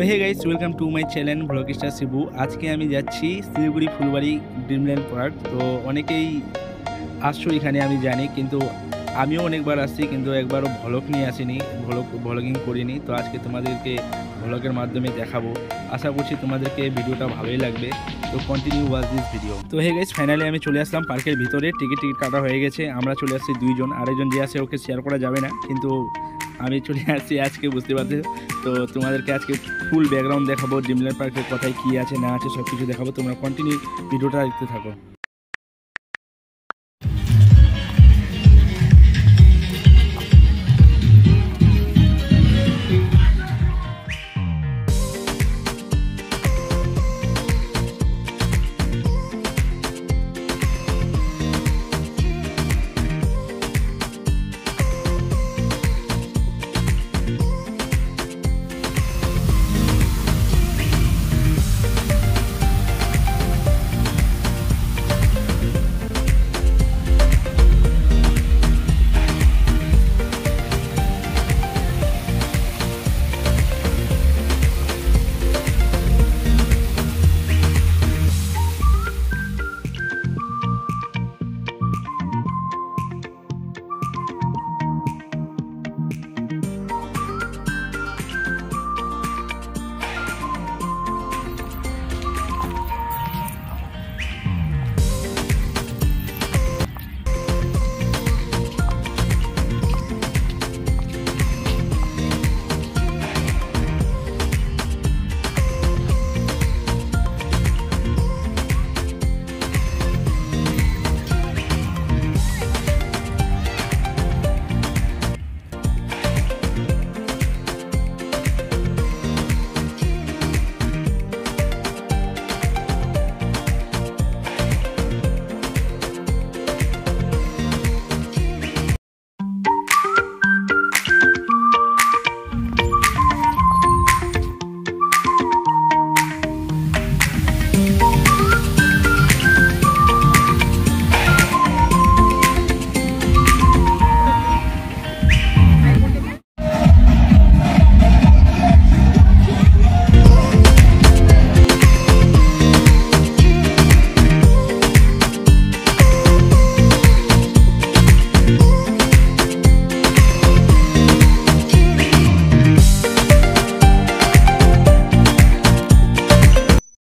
Hey guys, welcome to my channel vlog star Shibu. আজকে আমি যাচ্ছি শিলিগুড়ি ফুলবাড়ি ড্রিমল্যান্ড পার্ক। তো অনেকেই আসছো এখানে আমি জানি, কিন্তু আমিও অনেকবার আসছি, কিন্তু একবারও ভ্লগ নিয়ে আসিনি, ভ্লগিং করিনি। তো আজকে তোমাদেরকে ভ্লগের মাধ্যমে দেখাবো। আশা করছি তোমাদেরকে ভিডিওটা ভালোই লাগবে। তো কন্টিনিউ ওয়াচ দিস ভিডিও। তো হে গাইস, ফাইনালি আমি চলে আসলাম পার্কের ভিতরে। টিকিট কাটা হয়ে গেছে। আমরা চলে আসছি দুইজন, আরেকজন যে আছে ওকে শেয়ার করা যাবে না, কিন্তু আমি চলে আসছি আজকে, বুঝতে পারছো। তো তোমাদেরকে আজকে ফুল ব্যাকগ্রাউন্ড দেখাবো, ড্রিমল্যান্ড পার্কের কোথায় কী আছে না আছে সব কিছু দেখাবো। তোমরা কন্টিনিউ ভিডিওটা দেখতে থাকো।